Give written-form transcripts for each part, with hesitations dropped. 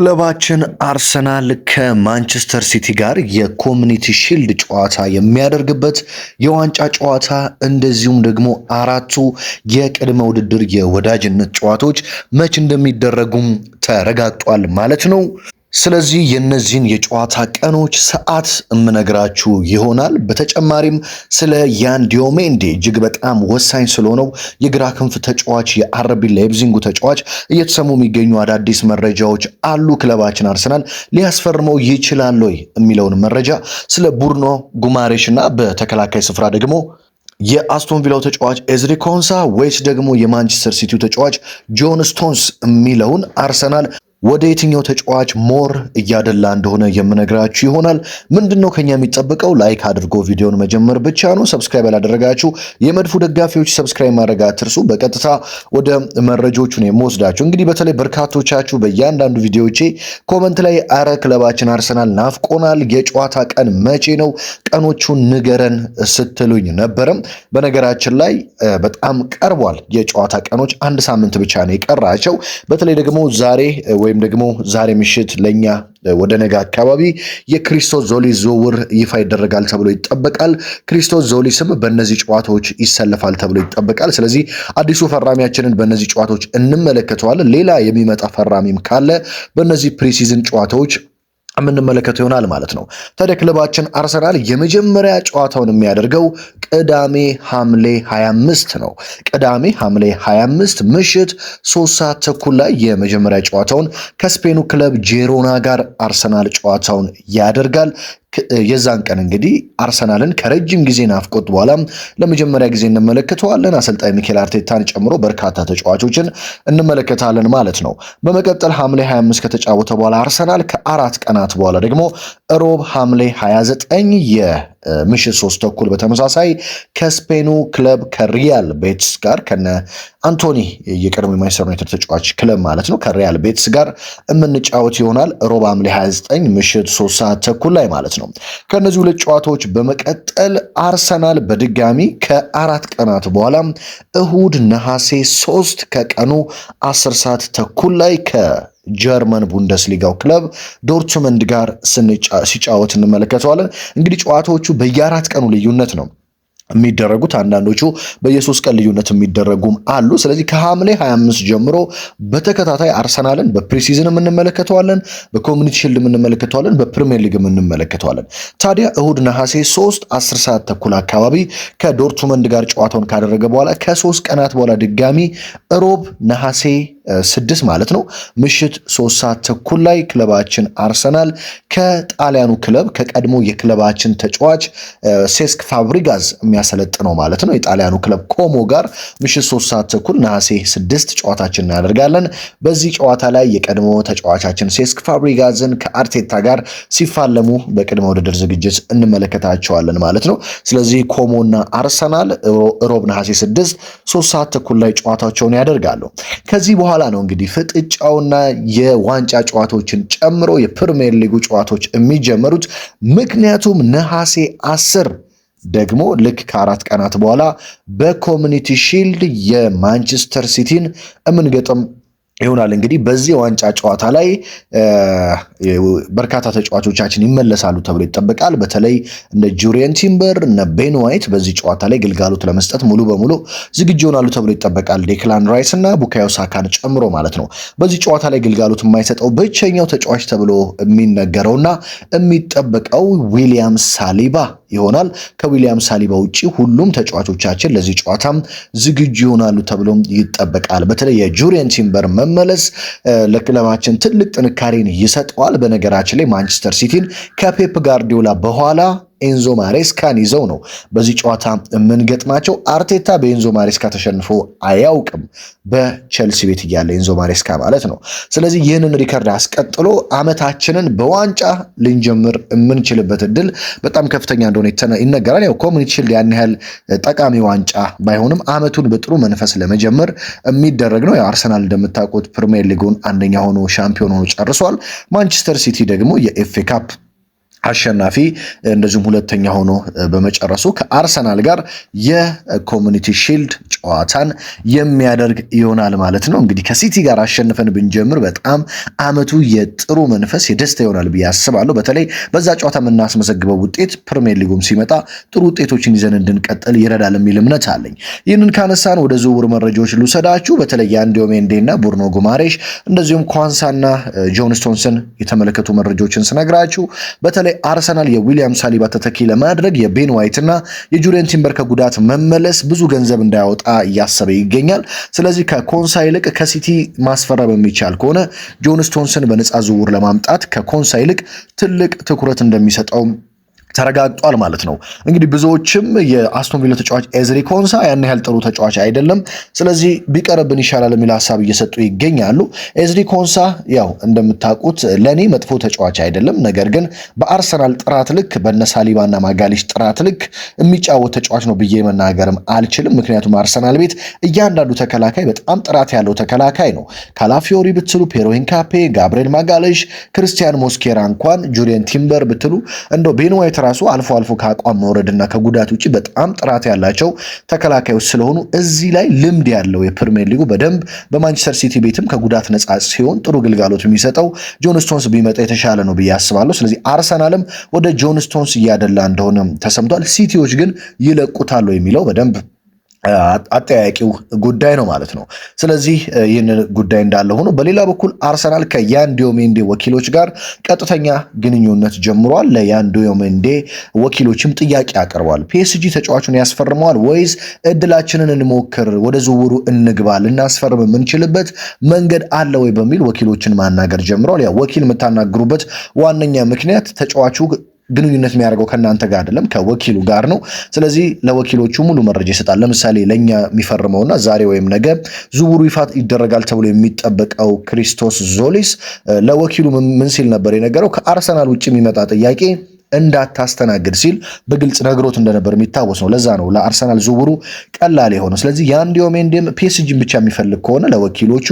ክለባችን አርሰናል ከማንቸስተር ሲቲ ጋር የኮሚኒቲ ሺልድ ጨዋታ የሚያደርግበት የዋንጫ ጨዋታ እንደዚሁም ደግሞ አራቱ የቅድመ ውድድር የወዳጅነት ጨዋታዎች መች እንደሚደረጉም ተረጋግጧል ማለት ነው። ስለዚህ የነዚህን የጨዋታ ቀኖች ሰዓት እምነግራችሁ ይሆናል። በተጨማሪም ስለ ያን ዲዮሜንዴ እጅግ በጣም ወሳኝ ስለሆነው የግራ ክንፍ ተጫዋች የአርቢ ላይፕዚንጉ ተጫዋች እየተሰሙ የሚገኙ አዳዲስ መረጃዎች አሉ። ክለባችን አርሰናል ሊያስፈርመው ይችላል ወይ የሚለውን መረጃ፣ ስለ ቡርኖ ጉማሬሽ እና በተከላካይ ስፍራ ደግሞ የአስቶን ቪላው ተጫዋች ኤዝሪ ኮንሳ ወይስ ደግሞ የማንቸስተር ሲቲው ተጫዋች ጆን ስቶንስ የሚለውን አርሰናል ወደ የትኛው ተጫዋች ሞር እያደላ እንደሆነ የምነግራችሁ ይሆናል። ምንድነው ከኛ የሚጠበቀው? ላይክ አድርጎ ቪዲዮን መጀመር ብቻ ነው። ሰብስክራይብ ያላደረጋችሁ የመድፉ ደጋፊዎች ሰብስክራይብ ማድረግ አትርሱ። በቀጥታ ወደ መረጃዎቹ ነው የምወስዳችሁ። እንግዲህ በተለይ በርካቶቻችሁ በእያንዳንዱ ቪዲዮዎቼ ኮመንት ላይ አረ ክለባችን አርሰናል ናፍቆናል፣ የጨዋታ ቀን መቼ ነው? ቀኖቹን ንገረን ስትሉኝ ነበረም። በነገራችን ላይ በጣም ቀርቧል። የጨዋታ ቀኖች አንድ ሳምንት ብቻ ነው የቀራቸው። በተለይ ደግሞ ዛሬ ምሽት ለኛ ወደ ነገ አካባቢ የክሪስቶስ ዞሊስ ዝውውር ይፋ ይደረጋል ተብሎ ይጠበቃል። ክሪስቶስ ዞሊስም በእነዚህ ጨዋታዎች ይሰለፋል ተብሎ ይጠበቃል። ስለዚህ አዲሱ ፈራሚያችንን በእነዚህ ጨዋታዎች እንመለከተዋለን። ሌላ የሚመጣ ፈራሚም ካለ በእነዚህ ፕሪሲዝን ጨዋታዎች የምንመለከተው ይሆናል ማለት ነው። ታዲያ ክለባችን አርሰናል የመጀመሪያ ጨዋታውን የሚያደርገው ቅዳሜ ሐምሌ 25 ነው። ቅዳሜ ሐምሌ 25 ምሽት 3 ሰዓት ተኩል ላይ የመጀመሪያ ጨዋታውን ከስፔኑ ክለብ ጄሮና ጋር አርሰናል ጨዋታውን ያደርጋል። የዛን ቀን እንግዲህ አርሰናልን ከረጅም ጊዜ ናፍቆት በኋላ ለመጀመሪያ ጊዜ እንመለከተዋለን። አሰልጣኝ ሚኬል አርቴታን ጨምሮ በርካታ ተጫዋቾችን እንመለከታለን ማለት ነው። በመቀጠል ሐምሌ 25 ከተጫወተ በኋላ አርሰናል ከአራት ቀናት በኋላ ደግሞ ሮብ ሐምሌ 29 የምሽት 3 ተኩል በተመሳሳይ ከስፔኑ ክለብ ከሪያል ቤትስ ጋር ከነ አንቶኒ የቀድሞ የማንቸስተር ዩናይትድ ተጫዋች ክለብ ማለት ነው ከሪያል ቤትስ ጋር የምንጫወት ይሆናል። ሮብ ሐምሌ 29 ምሽት 3 ሰዓት ተኩል ላይ ማለት ነው። ከነዚህ ሁለት ጨዋታዎች በመቀጠል አርሰናል በድጋሚ ከአራት ቀናት በኋላ እሁድ ነሐሴ 3 ከቀኑ 10 ሰዓት ተኩል ላይ ጀርመን ቡንደስሊጋው ክለብ ዶርትመንድ ጋር ሲጫወት እንመለከተዋለን። እንግዲህ ጨዋታዎቹ በየአራት ቀኑ ልዩነት ነው የሚደረጉት። አንዳንዶቹ በየ3 ቀን ልዩነት የሚደረጉም አሉ። ስለዚህ ከሐምሌ 25 ጀምሮ በተከታታይ አርሰናልን በፕሪሲዝን እንመለከተዋለን፣ በኮሚኒቲ ሺልድ እንመለከተዋለን፣ በፕሪሚየር ሊግ እንመለከተዋለን። ታዲያ እሁድ ነሐሴ 3 10 ሰዓት ተኩል አካባቢ ከዶርትመንድ ጋር ጨዋታውን ካደረገ በኋላ ከ3 ቀናት በኋላ ድጋሚ ሮብ ነሐሴ 6 ማለት ነው ምሽት 3 ሰዓት ተኩል ላይ ክለባችን አርሰናል ከጣሊያኑ ክለብ ከቀድሞ የክለባችን ተጫዋች ሴስክ ፋብሪጋዝ የሚያሰለጥነው ማለት ነው የጣሊያኑ ክለብ ኮሞ ጋር ምሽት 3 ሰዓት ተኩል ነሐሴ 6 ጨዋታችን እናደርጋለን። በዚህ ጨዋታ ላይ የቀድሞ ተጫዋቻችን ሴስክ ፋብሪጋዝን ከአርቴታ ጋር ሲፋለሙ በቅድመ ውድድር ዝግጅት እንመለከታቸዋለን ማለት ነው። ስለዚህ ኮሞና አርሰናል ሮብ ነሐሴ 6 3 ሰዓት ተኩል ላይ ጨዋታቸውን ያደርጋሉ። ከዚህ በኋላ ነው እንግዲህ ፍጥጫውና የዋንጫ ጨዋታዎችን ጨምሮ የፕሪሚየር ሊጉ ጨዋታዎች የሚጀመሩት። ምክንያቱም ነሐሴ 10 ደግሞ ልክ ከአራት ቀናት በኋላ በኮሚኒቲ ሺልድ የማንቸስተር ሲቲን የምንገጥም ይሆናል። እንግዲህ በዚህ ዋንጫ ጨዋታ ላይ በርካታ ተጫዋቾቻችን ይመለሳሉ ተብሎ ይጠበቃል። በተለይ እነ ጁሪየን ቲምበር እነ ቤን ዋይት በዚህ ጨዋታ ላይ ግልጋሎት ለመስጠት ሙሉ በሙሉ ዝግጁ ይሆናሉ ተብሎ ይጠበቃል። ዴክላን ራይስ እና ቡካዮ ሳካን ጨምሮ ማለት ነው። በዚህ ጨዋታ ላይ ግልጋሎት የማይሰጠው ብቸኛው ተጫዋች ተብሎ የሚነገረውና የሚጠበቀው ዊሊያም ሳሊባ ይሆናል። ከዊሊያም ሳሊባ ውጪ ሁሉም ተጫዋቾቻችን ለዚህ ጨዋታም ዝግጁ ይሆናሉ ተብሎ ይጠበቃል። በተለይ የጁሪየን ቲምበር መመለስ ለክለባችን ትልቅ ጥንካሬን ይሰጠዋል። በነገራችን ላይ ማንቸስተር ሲቲን ከፔፕ ጋርዲዮላ በኋላ ኤንዞ ማሬስካን ይዘው ነው በዚህ ጨዋታ የምንገጥማቸው። አርቴታ በኤንዞ ማሬስካ ተሸንፎ አያውቅም በቸልሲ ቤት እያለ ኤንዞ ማሬስካ ማለት ነው። ስለዚህ ይህንን ሪከርድ አስቀጥሎ ዓመታችንን በዋንጫ ልንጀምር የምንችልበት እድል በጣም ከፍተኛ እንደሆነ ይነገራል። ያው ኮሚኒቲ ሺልድ ያን ያህል ጠቃሚ ዋንጫ ባይሆንም ዓመቱን በጥሩ መንፈስ ለመጀመር የሚደረግ ነው። ያው አርሰናል እንደምታውቁት ፕሪሚየር ሊጉን አንደኛ ሆኖ ሻምፒዮን ሆኖ ጨርሷል። ማንቸስተር ሲቲ ደግሞ የኤፍኤ ካፕ አሸናፊ እንደዚሁም ሁለተኛ ሆኖ በመጨረሱ ከአርሰናል ጋር የኮሚኒቲ ሺልድ ጨዋታን የሚያደርግ ይሆናል ማለት ነው። እንግዲህ ከሲቲ ጋር አሸንፈን ብንጀምር በጣም አመቱ የጥሩ መንፈስ የደስታ ይሆናል ብዬ አስባለሁ። በተለይ በዛ ጨዋታ የምናስመዘግበው ውጤት ፕሪሚየር ሊጉም ሲመጣ ጥሩ ውጤቶችን ይዘን እንድንቀጥል ይረዳል የሚል እምነት አለኝ። ይህንን ካነሳን ወደ ዝውውር መረጃዎች ልውሰዳችሁ። በተለይ የአንዲዮ ሜንዴና ቡርኖ ጉማሬሽ እንደዚሁም ኳንሳና ጆን ስቶንስን የተመለከቱ መረጃዎችን ስነግራችሁ በተለይ አርሰናል የዊሊያም ሳሊባ ተተኪ ለማድረግ የቤን ዋይትና የጁሪየን ቲምበር ከጉዳት መመለስ ብዙ ገንዘብ እንዳያወጣ እያሰበ ይገኛል። ስለዚህ ከኮንሳ ይልቅ ከሲቲ ማስፈረም የሚቻል ከሆነ ጆን ስቶንስን በነፃ ዝውውር ለማምጣት ከኮንሳ ይልቅ ትልቅ ትኩረት እንደሚሰጠው ተረጋግጧል ማለት ነው። እንግዲህ ብዙዎችም የአስቶን ቪላ ተጫዋች ኤዝሪ ኮንሳ ያን ያህል ጥሩ ተጫዋች አይደለም፣ ስለዚህ ቢቀርብን ይሻላል የሚል ሐሳብ እየሰጡ ይገኛሉ። ኤዝሪ ኮንሳ ያው እንደምታውቁት ለኔ መጥፎ ተጫዋች አይደለም፣ ነገር ግን በአርሰናል ጥራት ልክ በነሳሊባና ማጋሊሽ ጥራት ልክ የሚጫወት ተጫዋች ነው ብዬ መናገርም አልችልም። ምክንያቱም አርሰናል ቤት እያንዳንዱ ተከላካይ በጣም ጥራት ያለው ተከላካይ ነው። ካላፊዮሪ ብትሉ፣ ፔሮ ሂንካፔ፣ ጋብሪኤል ማጋሊሽ፣ ክርስቲያን ሞስኬራ እንኳን ጁሪየን ቲምበር ብትሉ እንደው ቤን ዋይት ራሱ አልፎ አልፎ ከአቋም መውረድና ከጉዳት ውጪ በጣም ጥራት ያላቸው ተከላካዮች ስለሆኑ እዚህ ላይ ልምድ ያለው የፕሪሚየር ሊጉ በደንብ በማንቸስተር ሲቲ ቤትም ከጉዳት ነጻ ሲሆን ጥሩ ግልጋሎት የሚሰጠው ጆን ስቶንስ ቢመጣ የተሻለ ነው ብዬ አስባለሁ። ስለዚህ አርሰናልም ወደ ጆን ስቶንስ እያደላ እንደሆነ ተሰምቷል። ሲቲዎች ግን ይለቁታሉ የሚለው በደንብ አጠያያቂው ጉዳይ ነው ማለት ነው። ስለዚህ ይህን ጉዳይ እንዳለ ሆኖ በሌላ በኩል አርሰናል ከያን ዲዮሜንዴ ወኪሎች ጋር ቀጥተኛ ግንኙነት ጀምሯል። ለያን ዲዮሜንዴ ወኪሎችም ጥያቄ አቅርቧል። ፒኤስጂ ተጫዋቹን ያስፈርመዋል ወይስ እድላችንን እንሞክር፣ ወደ ዝውውሩ እንግባ፣ ልናስፈርም የምንችልበት መንገድ አለ ወይ በሚል ወኪሎችን ማናገር ጀምሯል። ያ ወኪል የምታናግሩበት ዋነኛ ምክንያት ተጫዋቹ ግንኙነት የሚያደርገው ከእናንተ ጋር አይደለም ከወኪሉ ጋር ነው። ስለዚህ ለወኪሎቹ ሙሉ መረጃ ይሰጣል። ለምሳሌ ለኛ የሚፈርመውና ዛሬ ወይም ነገ ዝውውሩ ይፋ ይደረጋል ተብሎ የሚጠበቀው ክሪስቶስ ዞሊስ ለወኪሉ ምን ሲል ነበር የነገረው? ከአርሰናል ውጭ የሚመጣ ጥያቄ እንዳታስተናግድ ሲል በግልጽ ነግሮት እንደነበር የሚታወስ ነው። ለዛ ነው ለአርሰናል ዝውውሩ ቀላል የሆነው። ስለዚህ ያን ዲዮሜንዴም ፒኤስጂን ብቻ የሚፈልግ ከሆነ ለወኪሎቹ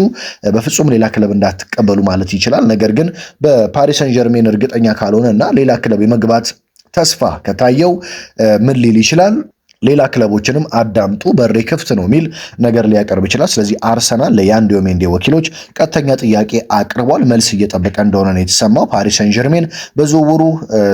በፍጹም ሌላ ክለብ እንዳትቀበሉ ማለት ይችላል። ነገር ግን በፓሪስ ሰን ጀርሜን እርግጠኛ ካልሆነ እና ሌላ ክለብ የመግባት ተስፋ ከታየው ምን ሊል ይችላል? ሌላ ክለቦችንም አዳምጡ በሬ ክፍት ነው የሚል ነገር ሊያቀርብ ይችላል። ስለዚህ አርሰናል ለያን ዲዮሜንዴ ወኪሎች ቀጥተኛ ጥያቄ አቅርቧል። መልስ እየጠበቀ እንደሆነ ነው የተሰማው። ፓሪስ ሰን ጀርሜን በዝውውሩ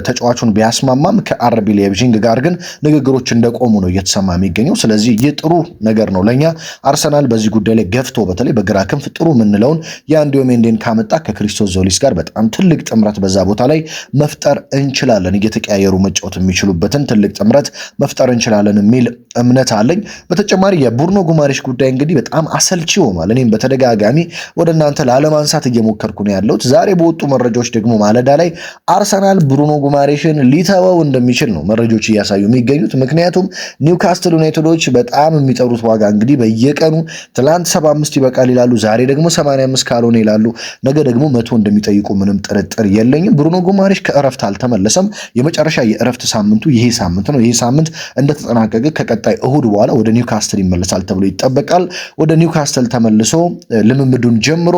ተጫዋቹን ቢያስማማም ከአርቢ ሌይፕዚግ ጋር ግን ንግግሮች እንደቆሙ ነው እየተሰማ የሚገኘው። ስለዚህ ይህ ጥሩ ነገር ነው ለኛ። አርሰናል በዚህ ጉዳይ ላይ ገፍቶ በተለይ በግራ ክንፍ ጥሩ የምንለውን ያን ዲዮሜንዴን ካመጣ ከክሪስቶስ ዞሊስ ጋር በጣም ትልቅ ጥምረት በዛ ቦታ ላይ መፍጠር እንችላለን። እየተቀያየሩ መጫወት የሚችሉበትን ትልቅ ጥምረት መፍጠር እንችላለን የሚል እምነት አለኝ። በተጨማሪ የቡርኖ ጉማሬሽ ጉዳይ እንግዲህ በጣም አሰልቺ ሆኗል። እኔም በተደጋጋሚ ወደ እናንተ ላለማንሳት እየሞከርኩ ነው ያለሁት። ዛሬ በወጡ መረጃዎች ደግሞ ማለዳ ላይ አርሰናል ብሩኖ ጉማሬሽን ሊተወው እንደሚችል ነው መረጃዎች እያሳዩ የሚገኙት። ምክንያቱም ኒውካስትል ዩናይትዶች በጣም የሚጠሩት ዋጋ እንግዲህ በየቀኑ ትላንት 75 ይበቃል ይላሉ፣ ዛሬ ደግሞ 85 ካልሆነ ይላሉ፣ ነገ ደግሞ 100 እንደሚጠይቁ ምንም ጥርጥር የለኝም። ብሩኖ ጉማሬሽ ከእረፍት አልተመለሰም። የመጨረሻ የእረፍት ሳምንቱ ይሄ ሳምንት ነው። ይሄ ሳምንት እንደተጠናቀቀ ከቀጣይ እሁድ በኋላ ወደ ኒውካስትል ይመለሳል ተብሎ ይጠበቃል። ወደ ኒውካስትል ተመልሶ ልምምዱን ጀምሮ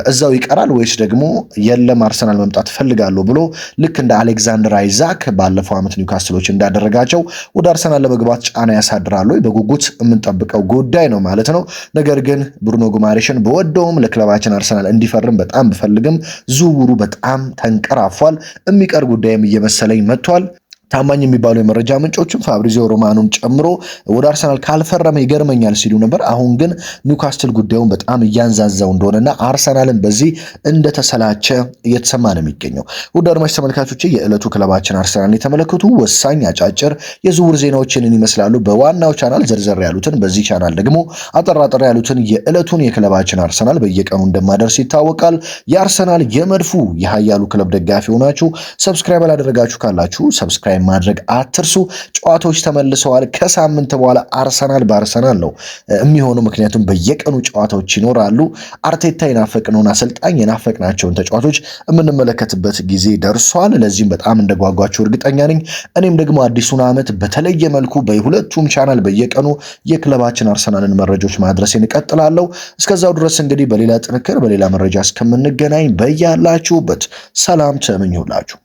እዛው ይቀራል ወይስ ደግሞ የለም አርሰናል መምጣት ፈልጋለሁ ብሎ ልክ እንደ አሌክዛንደር አይዛክ ባለፈው ዓመት ኒውካስትሎች እንዳደረጋቸው ወደ አርሰናል ለመግባት ጫና ያሳድራሉ? በጉጉት የምንጠብቀው ጉዳይ ነው ማለት ነው። ነገር ግን ብሩኖ ጉማሬሽን በወደውም ለክለባችን አርሰናል እንዲፈርም በጣም ብፈልግም ዝውውሩ በጣም ተንቀራፏል። የሚቀር ጉዳይም እየመሰለኝ መጥቷል። ታማኝ የሚባሉ የመረጃ ምንጮችም ፋብሪዚዮ ሮማኖን ጨምሮ ወደ አርሰናል ካልፈረመ ይገርመኛል ሲሉ ነበር። አሁን ግን ኒውካስትል ጉዳዩን በጣም እያንዛዛው እንደሆነና አርሰናልን በዚህ እንደተሰላቸ እየተሰማ ነው የሚገኘው። ውድ አድማጭ ተመልካቾች የዕለቱ ክለባችን አርሰናልን የተመለከቱ ወሳኝ አጫጭር የዝውውር ዜናዎችን ይመስላሉ። በዋናው ቻናል ዘርዘር ያሉትን፣ በዚህ ቻናል ደግሞ አጠራጠር ያሉትን የዕለቱን የክለባችን አርሰናል በየቀኑ እንደማደርስ ይታወቃል። የአርሰናል የመድፉ የሀያሉ ክለብ ደጋፊ ሆናችሁ ሰብስክራይብ ያላደረጋችሁ ካላችሁ ሰብስክራይብ ማድረግ አትርሱ። ጨዋታዎች ተመልሰዋል። ከሳምንት በኋላ አርሰናል በአርሰናል ነው የሚሆነው፣ ምክንያቱም በየቀኑ ጨዋታዎች ይኖራሉ። አርቴታ የናፈቅነውን አሰልጣኝ የናፈቅናቸውን ተጫዋቾች የምንመለከትበት ጊዜ ደርሷል። ለዚህም በጣም እንደጓጓችሁ እርግጠኛ ነኝ። እኔም ደግሞ አዲሱን ዓመት በተለየ መልኩ በሁለቱም ቻናል በየቀኑ የክለባችን አርሰናልን መረጃዎች ማድረሴን እቀጥላለሁ። እስከዛው ድረስ እንግዲህ በሌላ ጥንክር በሌላ መረጃ እስከምንገናኝ በያላችሁበት ሰላም ተመኘሁላችሁ።